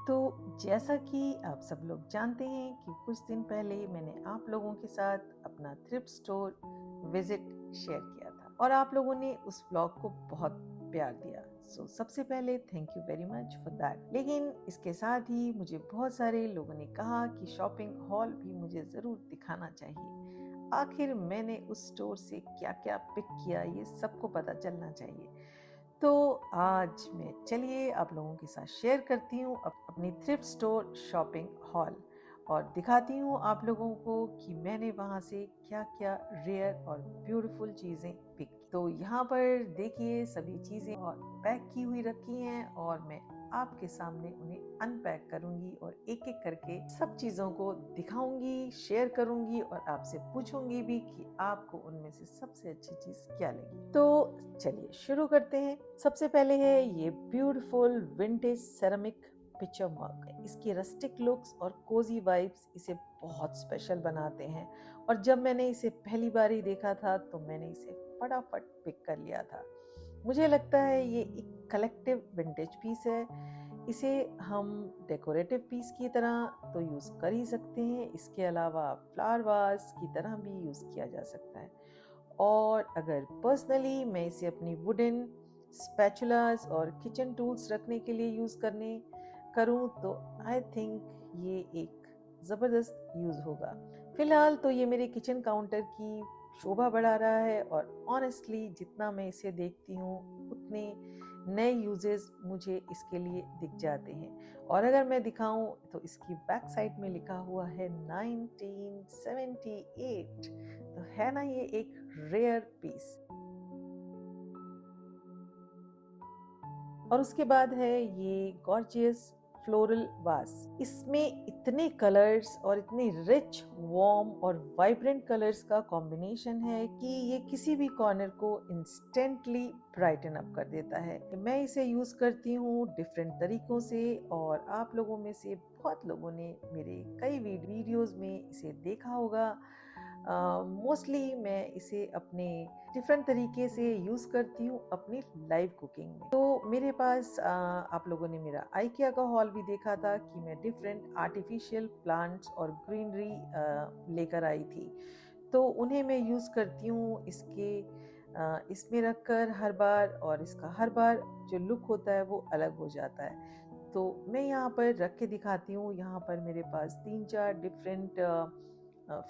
तो जैसा कि आप सब लोग जानते हैं कि कुछ दिन पहले मैंने आप लोगों के साथ अपना थ्रिफ्ट स्टोर विजिट शेयर किया था और आप लोगों ने उस ब्लॉग को बहुत प्यार दिया। सबसे पहले thank you very much for that. लेकिन इसके साथ ही मुझे बहुत सारे लोगों ने कहा कि शॉपिंग हॉल भी मुझे ज़रूर दिखाना चाहिए। आखिर मैंने उस स्टोर से क्या क्या पिक किया ये सबको पता चलना चाहिए। तो आज मैं चलिए आप लोगों के साथ शेयर करती हूँ अपनी थ्रिफ्ट स्टोर शॉपिंग हॉल और दिखाती हूँ आप लोगों को कि मैंने वहाँ से क्या क्या रेयर और ब्यूटीफुल चीज़ें पिक की। तो यहाँ पर देखिए सभी चीज़ें और पैक की हुई रखी हैं और मैं आपके सामने उन्हें अनपैक करूंगी और एक एक करके सब चीज़ों को दिखाऊंगी, शेयर करूंगी और आपसे पूछूंगी भी कि आपको उनमें से सबसे अच्छी चीज़ क्या लगी। तो चलिए शुरू करते हैं। सबसे पहले है ये ब्यूटीफुल विंटेज सेरामिक पिक्चर मग। इसकी रस्टिक लुक्स और कोजी वाइब्स इसे बहुत स्पेशल बनाते हैं और जब मैंने इसे पहली बार ही देखा था तो मैंने इसे फटाफट पिक कर लिया था। मुझे लगता है ये एक कलेक्टिव विंटेज पीस है। इसे हम डेकोरेटिव पीस की तरह तो यूज़ कर ही सकते हैं, इसके अलावा फ्लावर वास की तरह भी यूज़ किया जा सकता है। और अगर पर्सनली मैं इसे अपनी वुडन स्पैचुलास और किचन टूल्स रखने के लिए यूज़ करने करूँ तो आई थिंक ये एक ज़बरदस्त यूज़ होगा। फिलहाल तो ये मेरे किचन काउंटर की शोभा बढ़ा रहा है और ऑनेस्टली जितना मैं इसे देखती हूँ उतने नए यूजेस मुझे इसके लिए दिख जाते हैं। और अगर मैं दिखाऊं तो इसकी बैक साइड में लिखा हुआ है 1978। तो है ना ये एक रेयर पीस। और उसके बाद है ये गॉर्जियस फ्लोरल वास। इसमें इतने कलर्स और इतने रिच वार्म और वाइब्रेंट कलर्स का कॉम्बिनेशन है कि ये किसी भी कॉर्नर को इंस्टेंटली ब्राइटन अप कर देता है। मैं इसे यूज करती हूँ डिफरेंट तरीकों से और आप लोगों में से बहुत लोगों ने मेरे कई वीडियोस में इसे देखा होगा। मोस्टली मैं इसे अपने डिफरेंट तरीके से यूज़ करती हूँ अपनी लाइव कुकिंग में। तो मेरे पास आप लोगों ने मेरा आइकिया का हॉल भी देखा था कि मैं डिफरेंट आर्टिफिशियल प्लांट्स और ग्रीनरी लेकर आई थी। तो उन्हें मैं यूज़ करती हूँ इसमें रखकर हर बार, और इसका हर बार जो लुक होता है वो अलग हो जाता है। तो मैं यहाँ पर रख के दिखाती हूँ। यहाँ पर मेरे पास 3-4 डिफरेंट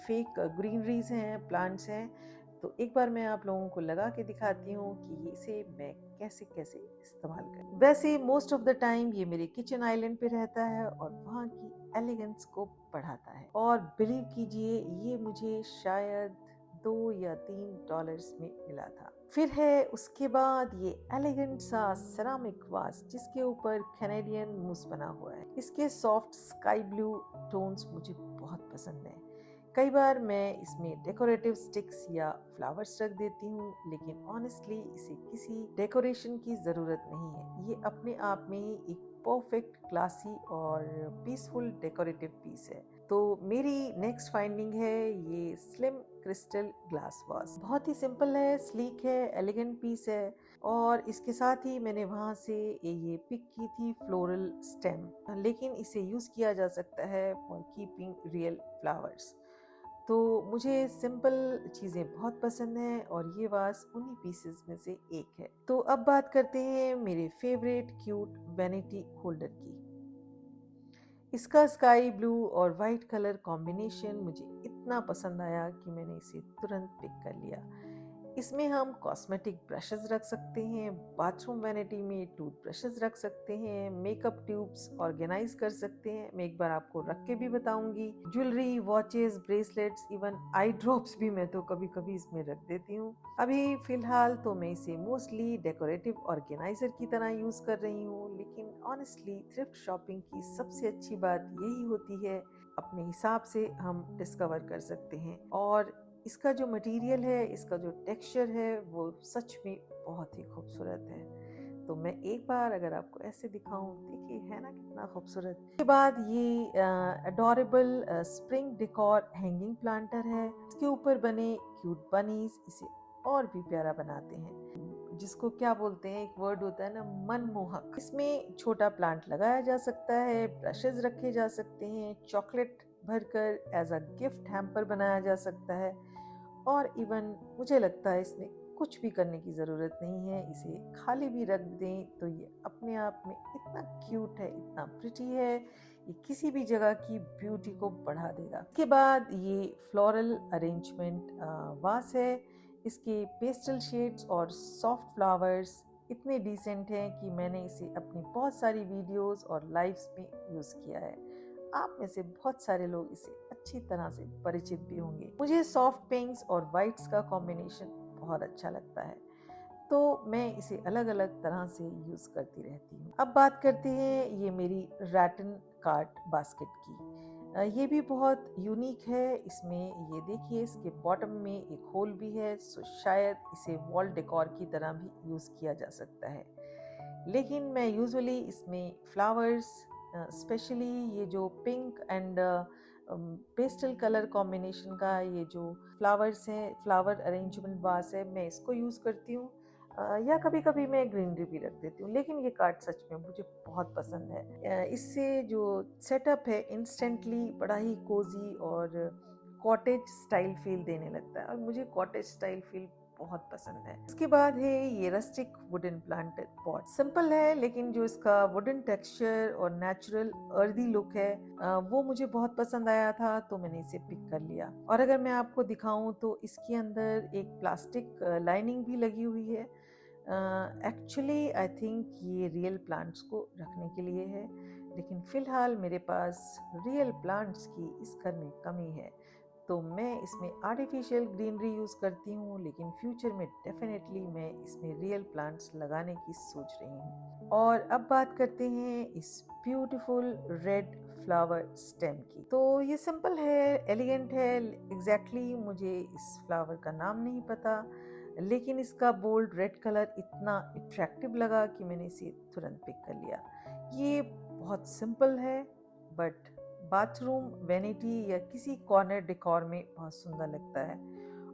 फेक ग्रीनरीज हैं, प्लांट्स हैं। तो एक बार मैं आप लोगों को लगा के दिखाती हूँ कि इसे मैं कैसे कैसे इस्तेमाल करूँ। वैसे मोस्ट ऑफ द टाइम ये मेरे किचन आइलैंड पे रहता है और वहाँ की एलिगेंस को बढ़ाता है। और बिलीव कीजिए ये मुझे शायद $2 या $3 में मिला था। फिर है उसके बाद ये एलिगेंट सा सेरामिक वास जिसके ऊपर कैनेडियन मूस बना हुआ है। इसके सॉफ्ट स्काई ब्लू टोन्स मुझे बहुत पसंद है। कई बार मैं इसमें डेकोरेटिव स्टिक्स या फ्लावर्स रख देती हूँ, लेकिन ऑनेस्टली इसे किसी डेकोरेशन की ज़रूरत नहीं है। ये अपने आप में ही एक परफेक्ट क्लासी और पीसफुल डेकोरेटिव पीस है। तो मेरी नेक्स्ट फाइंडिंग है ये स्लिम क्रिस्टल ग्लास वास। बहुत ही सिंपल है, स्लीक है, एलिगेंट पीस है। और इसके साथ ही मैंने वहाँ से ये पिक की थी फ्लोरल स्टेम, लेकिन इसे यूज़ किया जा सकता है फॉर कीपिंग रियल फ्लावर्स। तो मुझे सिंपल चीज़ें बहुत पसंद हैं और ये वास उन्हीं पीसेस में से एक है। तो अब बात करते हैं मेरे फेवरेट क्यूट वैनिटी होल्डर की। इसका स्काई ब्लू और वाइट कलर कॉम्बिनेशन मुझे इतना पसंद आया कि मैंने इसे तुरंत पिक कर लिया। इसमें हम कॉस्मेटिक ब्रशेस रख सकते हैं, बाथरूम वैनिटी में टूथ ब्रशेस रख सकते हैं, मेकअप ट्यूब्स ऑर्गेनाइज कर सकते हैं। मैं एक बार आपको रख के भी बताऊंगी। Jewellery, watches, bracelets, even eye drops भी मैं तो कभी कभी इसमें रख देती हूँ। अभी फिलहाल तो मैं इसे मोस्टली डेकोरेटिव ऑर्गेनाइजर की तरह यूज कर रही हूँ, लेकिन ऑनेस्टली थ्रिफ्ट शॉपिंग की सबसे अच्छी बात यही होती है अपने हिसाब से हम डिस्कवर कर सकते हैं। और इसका जो मटेरियल है, इसका जो टेक्सचर है वो सच में बहुत ही खूबसूरत है। तो मैं एक बार अगर आपको ऐसे दिखाऊं, देखिए है ना कितना खूबसूरत। उसके बाद ये adorable spring decor hanging planter है। इसके ऊपर बने क्यूट बनीज इसे और भी प्यारा बनाते हैं। जिसको क्या बोलते हैं, एक वर्ड होता है ना, मनमोहक। इसमें छोटा प्लांट लगाया जा सकता है, ब्रशेस रखे जा सकते हैं, चॉकलेट भरकर एज अ गिफ्ट हैम्पर बनाया जा सकता है, और इवन मुझे लगता है इसमें कुछ भी करने की ज़रूरत नहीं है। इसे खाली भी रख दें तो ये अपने आप में इतना क्यूट है, इतना प्रिटी है, ये किसी भी जगह की ब्यूटी को बढ़ा देगा। इसके बाद ये फ्लोरल अरेंजमेंट वास है। इसके पेस्टल शेड्स और सॉफ्ट फ्लावर्स इतने डिसेंट हैं कि मैंने इसे अपनी बहुत सारी वीडियोस और लाइव्स में यूज़ किया है। आप में से बहुत सारे लोग इसे अच्छी तरह से परिचित भी होंगे। मुझे सॉफ्ट पिंक्स और वाइट्स का कॉम्बिनेशन बहुत अच्छा लगता है, तो मैं इसे अलग अलग तरह से यूज़ करती रहती हूँ। अब बात करते हैं ये मेरी रैटन कार्ट बास्केट की। ये भी बहुत यूनिक है। इसमें ये देखिए, इसके बॉटम में एक होल भी है, सो शायद इसे वॉल डेकोर की तरह भी यूज़ किया जा सकता है। लेकिन मैं यूजुअली इसमें फ्लावर्स, स्पेशली ये जो pink and pastel colour combination का ये जो फ्लावर्स हैं, फ्लावर अरेंजमेंट वास है, मैं इसको यूज़ करती हूँ। या कभी कभी मैं ग्रीनरी भी रख देती हूँ, लेकिन ये कार्ड सच में मुझे बहुत पसंद है। इससे जो सेटअप है इंस्टेंटली बड़ा ही कोजी और कॉटेज स्टाइल फील देने लगता है, और मुझे कॉटेज स्टाइल फील बहुत पसंद है। इसके बाद है ये rustic wooden planted pot. Simple है, लेकिन जो इसका वुडन टेक्सचर और नेचुरल अर्दी लुक है वो मुझे बहुत पसंद आया था, तो मैंने इसे पिक कर लिया। और अगर मैं आपको दिखाऊं तो इसके अंदर एक प्लास्टिक लाइनिंग भी लगी हुई है। एक्चुअली आई थिंक ये रियल प्लांट्स को रखने के लिए है, लेकिन फ़िलहाल मेरे पास रियल प्लांट्स की इस घर में कमी है, तो मैं इसमें आर्टिफिशियल ग्रीनरी यूज़ करती हूँ, लेकिन फ्यूचर में डेफिनेटली मैं इसमें रियल प्लांट्स लगाने की सोच रही हूँ। और अब बात करते हैं इस ब्यूटीफुल रेड फ्लावर स्टेम की। तो ये सिंपल है, एलिगेंट है। एग्जैक्टली मुझे इस फ्लावर का नाम नहीं पता, लेकिन इसका बोल्ड रेड कलर इतना अट्रैक्टिव लगा कि मैंने इसे तुरंत पिक कर लिया। ये बहुत सिंपल है, बट बाथरूम वेनिटी या किसी कॉर्नर डेकोर में बहुत सुंदर लगता है।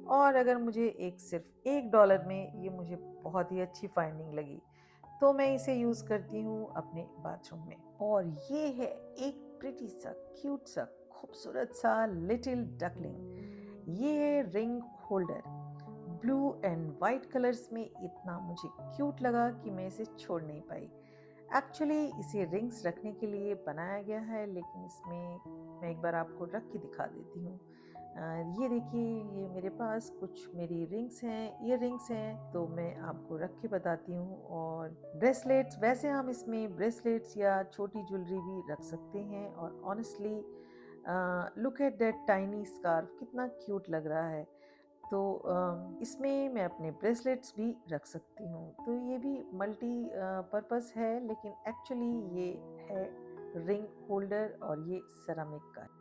और अगर मुझे सिर्फ $1 में ये मुझे बहुत ही अच्छी फाइंडिंग लगी, तो मैं इसे यूज़ करती हूँ अपने बाथरूम में। और ये है एक प्रिटी सा, क्यूट सा, खूबसूरत सा लिटिल डकलिंग। ये है ring holder. Blue and white colours में इतना मुझे क्यूट लगा कि मैं इसे छोड़ नहीं पाई। एक्चुअली इसे रिंग्स रखने के लिए बनाया गया है, लेकिन इसमें मैं एक बार आपको रख के दिखा देती हूँ। ये देखिए, ये मेरे पास कुछ मेरी रिंग्स हैं, ईयर रिंग्स हैं, तो मैं आपको रख के बताती हूँ। और ब्रेसलेट्स, वैसे हम इसमें ब्रेसलेट्स या छोटी ज्वेलरी भी रख सकते हैं। और honestly look at that tiny scarf, कितना क्यूट लग रहा है। तो इसमें मैं अपने ब्रेसलेट्स भी रख सकती हूँ। तो ये भी मल्टी पर्पस है, लेकिन एक्चुअली ये है रिंग होल्डर, और ये सेरामिक का है।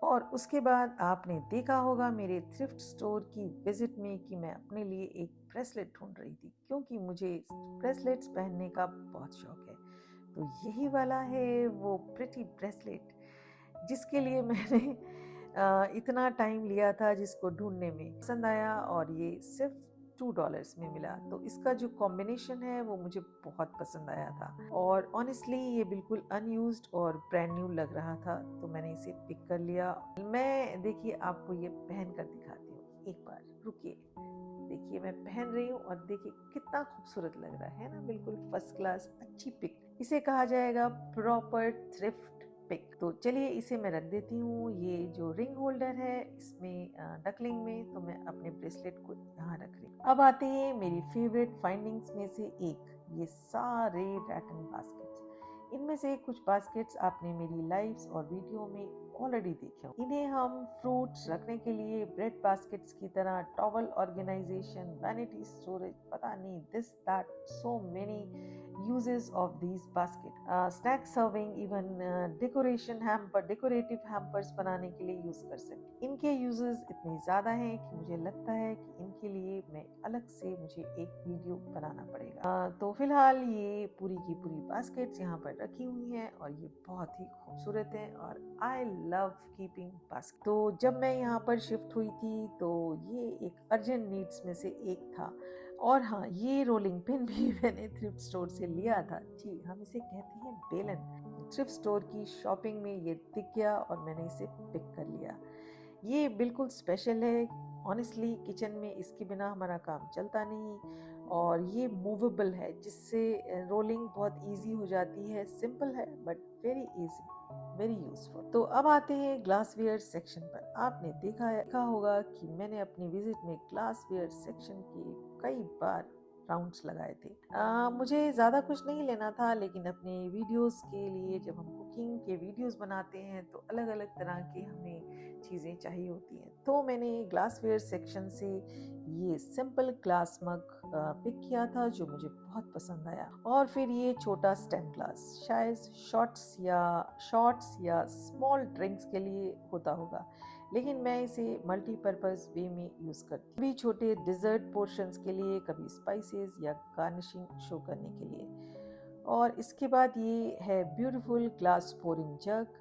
और उसके बाद आपने देखा होगा मेरे थ्रिफ्ट स्टोर की विजिट में कि मैं अपने लिए एक ब्रेसलेट ढूंढ रही थी, क्योंकि मुझे ब्रेसलेट्स पहनने का बहुत शौक है। तो यही वाला है वो प्रिटी ब्रेसलेट जिसके लिए मैंने इतना टाइम लिया था, जिसको ढूंढने में पसंद आया, और ये सिर्फ $2 में मिला। तो इसका जो कॉम्बिनेशन है वो मुझे बहुत पसंद आया था, और ऑनेस्टली ये बिल्कुल अनयूज्ड और ब्रांड न्यू लग रहा था, तो मैंने इसे पिक कर लिया। मैं देखिए आपको ये पहन कर दिखाती हूँ, एक बार रुकिए। देखिए मैं पहन रही हूँ, और देखिए कितना खूबसूरत लग रहा है ना, बिल्कुल फर्स्ट क्लास अच्छी पिक। इसे कहा जाएगा प्रॉपर थ्रिफ्ट पिक। तो चलिए इसे मैं रख देती हूँ। ये जो रिंग होल्डर है इसमें डकलिंग में, तो मैं अपने ब्रेसलेट को यहाँ रख रही हूँ। अब आते हैं मेरी फेवरेट फाइंडिंग्स में से एक, ये सारे रैटन बास्केट्स। इनमें से कुछ बास्केट्स आपने मेरी लाइव्स और वीडियो में ऑलरेडी देखे हो। इन्हें हम फ्रूट्स रखने के लिए ब्रेड बास्केट्स की तरह, टॉवल ऑर्गेनाइजेशन, वैनिटी स्टोरेज, पता नहीं this that, so many uses of these basket, snack serving, even decorative hampers बनाने के लिए यूज कर सकते। इनके यूजेस इतने ज़्यादा हैं कि मुझे लगता है कि इनके लिए मैं अलग से मुझे एक वीडियो बनाना पड़ेगा। तो फिलहाल ये पूरी की पूरी बास्केट्स यहाँ पर रखी हुई हैं, और ये बहुत ही खूबसूरत है, और आई लव कीपिंग बास्केट। तो जब मैं यहाँ पर शिफ्ट हुई थी, तो ये एक अर्जेंट नीड्स में से एक था। और हाँ, ये रोलिंग पिन भी मैंने थ्रिफ्ट स्टोर से लिया था। जी, हम इसे कहते हैं बेलन। थ्रिफ्ट स्टोर की शॉपिंग में ये दिख गया और मैंने इसे पिक कर लिया। ये बिल्कुल स्पेशल है। ऑनेस्टली किचन में इसके बिना हमारा काम चलता नहीं, और ये मूवेबल है जिससे रोलिंग बहुत इजी हो जाती है। सिंपल है but very easy, very useful. तो अब आते हैं ग्लासवेयर सेक्शन पर। आपने देखा होगा कि मैंने अपनी विजिट में ग्लासवेयर सेक्शन के कई बार राउंड्स लगाए थे। मुझे ज़्यादा कुछ नहीं लेना था, लेकिन अपने वीडियोस के लिए जब हम कुकिंग के वीडियोस बनाते हैं तो अलग अलग तरह के हमें चीज़ें चाहिए होती हैं। तो मैंने ग्लासवेयर सेक्शन से ये सिंपल ग्लास मग पिक किया था जो मुझे बहुत पसंद आया। और फिर ये छोटा स्टेम ग्लास शायद शॉट्स या स्मॉल ड्रिंक्स के लिए होता होगा, लेकिन मैं इसे मल्टीपर्पज़ वे में यूज़ करती हूँ। कभी छोटे डिज़र्ट पोर्शंस के लिए, कभी स्पाइसेस या गार्निशिंग शो करने के लिए। और इसके बाद ये है ब्यूटीफुल ग्लास पोरिंग जग।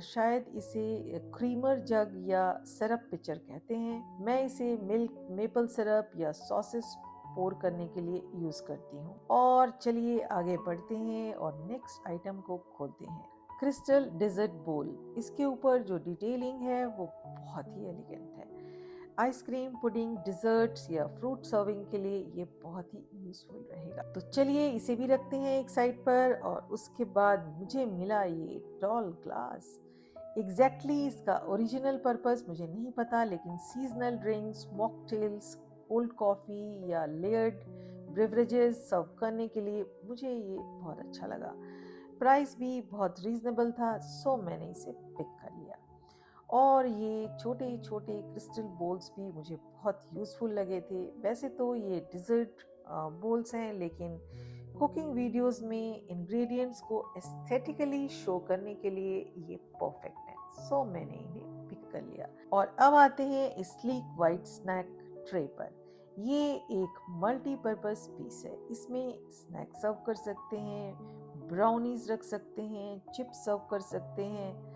शायद इसे क्रीमर जग या सिरप पिचर कहते हैं। मैं इसे मिल्क, मेपल सिरप या सॉसेस पोर करने के लिए यूज़ करती हूँ। और चलिए आगे बढ़ते हैं और नेक्स्ट आइटम को खोलते हैं। क्रिस्टल डेजर्ट बोल। इसके ऊपर जो डिटेलिंग है वो बहुत ही एलिगेंट है। आइसक्रीम, पुडिंग, डिजर्ट्स या फ्रूट सर्विंग के लिए ये बहुत ही यूजफुल रहेगा। तो चलिए इसे भी रखते हैं एक साइड पर। और उसके बाद मुझे मिला ये टॉल ग्लास। इसका ओरिजिनल पर्पस मुझे नहीं पता, लेकिन seasonal drinks, mocktails, cold coffee या लेयर्ड ब्रेवरेजेस सर्व करने के लिए मुझे ये बहुत अच्छा लगा। प्राइस भी बहुत रीजनेबल था, सो मैंने इसे पिक कर लिया। और ये छोटे छोटे क्रिस्टल बोल्स भी मुझे बहुत यूज़फुल लगे थे। वैसे तो ये डिज़र्ट बोल्स हैं, लेकिन कुकिंग वीडियोस में इंग्रेडिएंट्स को एस्थेटिकली शो करने के लिए ये परफेक्ट है, सो मैंने इन्हें पिक कर लिया। और अब आते हैं स्लीक वाइट स्नैक ट्रे पर। ये एक मल्टीपर्पज पीस है। इसमें स्नैक सर्व कर सकते हैं, ब्राउनीज रख सकते हैं, चिप्स सर्व कर सकते हैं,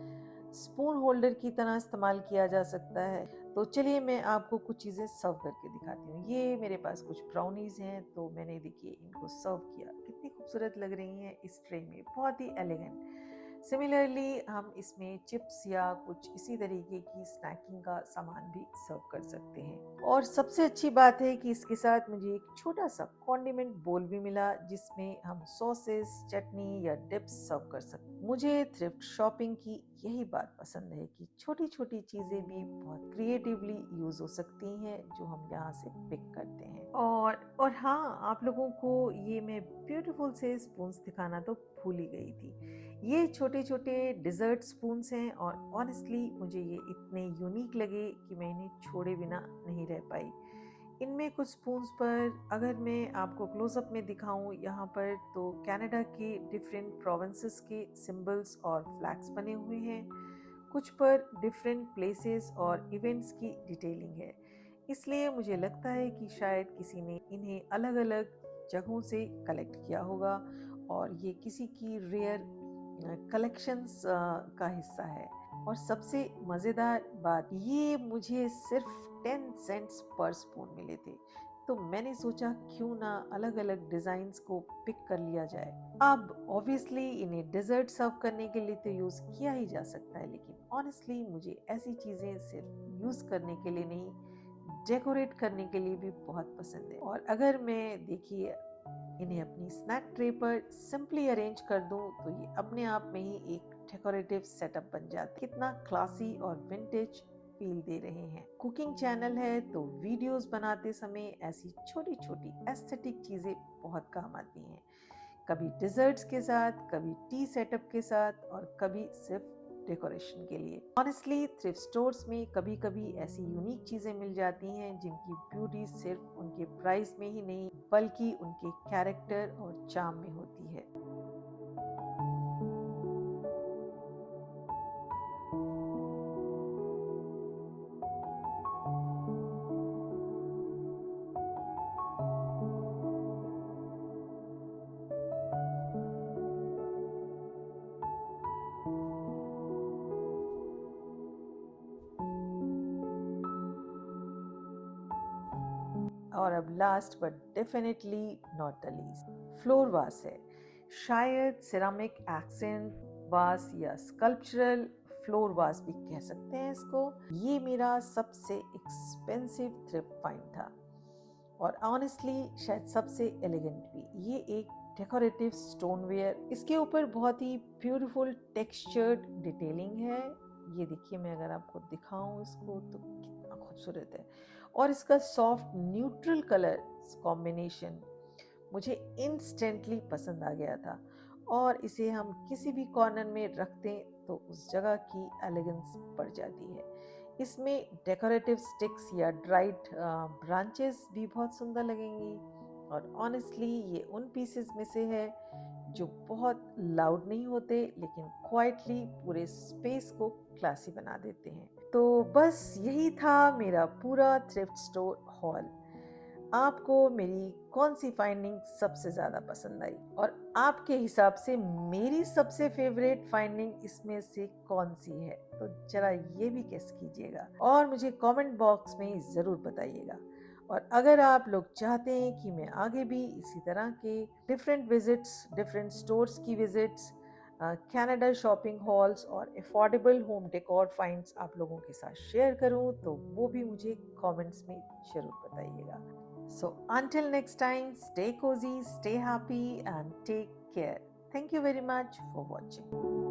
स्पून होल्डर की तरह इस्तेमाल किया जा सकता है। तो चलिए मैं आपको कुछ चीज़ें सर्व करके दिखाती हूँ। ये मेरे पास कुछ ब्राउनीज हैं, तो मैंने देखिए इनको सर्व किया। कितनी खूबसूरत लग रही हैं इस ट्रे में, बहुत ही एलिगेंट। सिमिलरली हम इसमें चिप्स या कुछ इसी तरीके की स्नैकिंग का सामान भी सर्व कर सकते हैं। और सबसे अच्छी बात है कि इसके साथ मुझे एक छोटा सा कॉन्डिमेंट बोल भी मिला, जिसमें हम सॉसेस, चटनी या डिप्स सर्व कर सकते हैं। मुझे थ्रिफ्ट शॉपिंग की यही बात पसंद है कि छोटी छोटी चीजें भी बहुत क्रिएटिवली यूज हो सकती हैं, जो हम यहाँ से पिक करते हैं। और हाँ, आप लोगों को ये मैं ब्यूटीफुल से स्पून्स दिखाना तो भूल ही गई थी। ये छोटे छोटे डिज़र्ट स्पून्स हैं, और ऑनेस्टली मुझे ये इतने यूनिक लगे कि मैं इन्हें छोड़े बिना नहीं रह पाई। इनमें कुछ स्पून्स पर अगर मैं आपको क्लोजअप में दिखाऊं यहाँ पर, तो कनाडा के डिफरेंट प्रोविंसेस के सिंबल्स और फ्लैग्स बने हुए हैं। कुछ पर डिफरेंट प्लेसेस और इवेंट्स की डिटेलिंग है। इसलिए मुझे लगता है कि शायद किसी ने इन्हें अलग अलग जगहों से कलेक्ट किया होगा, और ये किसी की रेयर कलेक्शंस का हिस्सा है। और सबसे मज़ेदार बात, ये मुझे सिर्फ 10 सेंट्स पर स्पून मिले थे। तो मैंने सोचा क्यों ना अलग अलग डिज़ाइंस को पिक कर लिया जाए। अब ऑब्वियसली इन्हें डेजर्ट सर्व करने के लिए तो यूज़ किया ही जा सकता है, लेकिन ऑनेस्टली मुझे ऐसी चीज़ें सिर्फ यूज़ करने के लिए नहीं, डेकोरेट करने के लिए भी बहुत पसंद है। और अगर मैं देखिए इन्हें अपनी स्नैक ट्रे पर सिंपली अरेंज कर दूं, तो ये अपने आप में ही एक डेकोरेटिव सेटअप बन जाता है। कितना क्लासी और विंटेज फील दे रहे हैं। कुकिंग चैनल है तो वीडियोस बनाते समय ऐसी छोटी छोटी एस्थेटिक चीजें बहुत काम आती हैं। कभी डिजर्ट्स के साथ, कभी टी सेटअप के साथ, और कभी सिर्फ डेकोरेशन के लिए। ऑनेस्टली थ्रिफ्ट स्टोर्स में कभी कभी ऐसी यूनिक चीजें मिल जाती हैं जिनकी ब्यूटी सिर्फ उनके प्राइस में ही नहीं, बल्कि उनके कैरेक्टर और चार्म में होती है। और अब last but definitely not the least, floor वास है। शायद सिरामिक एक्सेंट वास या स्कल्पचरल फ्लोर वास भी कह सकते हैं इसको। ये मेरा सबसे एक्सपेंसिव थ्रिफ्ट फाइंड था और ऑनेस्टली शायद सबसे एलिगेंट भी। ये एक डेकोरेटिव स्टोनवेयर, इसके ऊपर बहुत ही ब्यूटीफुल टेक्सचर्ड डिटेलिंग है। ये देखिए, मैं अगर आपको दिखाऊं इसको तो कितना खूबसूरत है। और इसका सॉफ्ट न्यूट्रल कलर कॉम्बिनेशन मुझे इंस्टेंटली पसंद आ गया था और इसे हम किसी भी कॉर्नर में रख दें तो उस जगह की एलिगेंस बढ़ जाती है। इसमें डेकोरेटिव स्टिक्स या ड्राइड ब्रांचेस भी बहुत सुंदर लगेंगी और ऑनेस्टली ये उन पीसेस में से है जो बहुत लाउड नहीं होते लेकिन क्वाइटली पूरे स्पेस को क्लासी बना देते हैं। तो बस यही था मेरा पूरा थ्रिफ्ट स्टोर हॉल। आपको मेरी कौन सी फाइंडिंग सबसे ज़्यादा पसंद आई और आपके हिसाब से मेरी सबसे फेवरेट फाइंडिंग इसमें से कौन सी है? तो जरा ये भी गेस कीजिएगा और मुझे कमेंट बॉक्स में ज़रूर बताइएगा। और अगर आप लोग चाहते हैं कि मैं आगे भी इसी तरह के डिफरेंट विजिट्स, डिफरेंट स्टोर्स की विजिट्स, कनाडा शॉपिंग हॉल्स और अफोर्डेबल होम डेकोर फाइंड्स आप लोगों के साथ शेयर करूं तो वो भी मुझे कमेंट्स में ज़रूर बताइएगा। So until next time, stay cozy, stay happy and take care. Thank you very much for watching.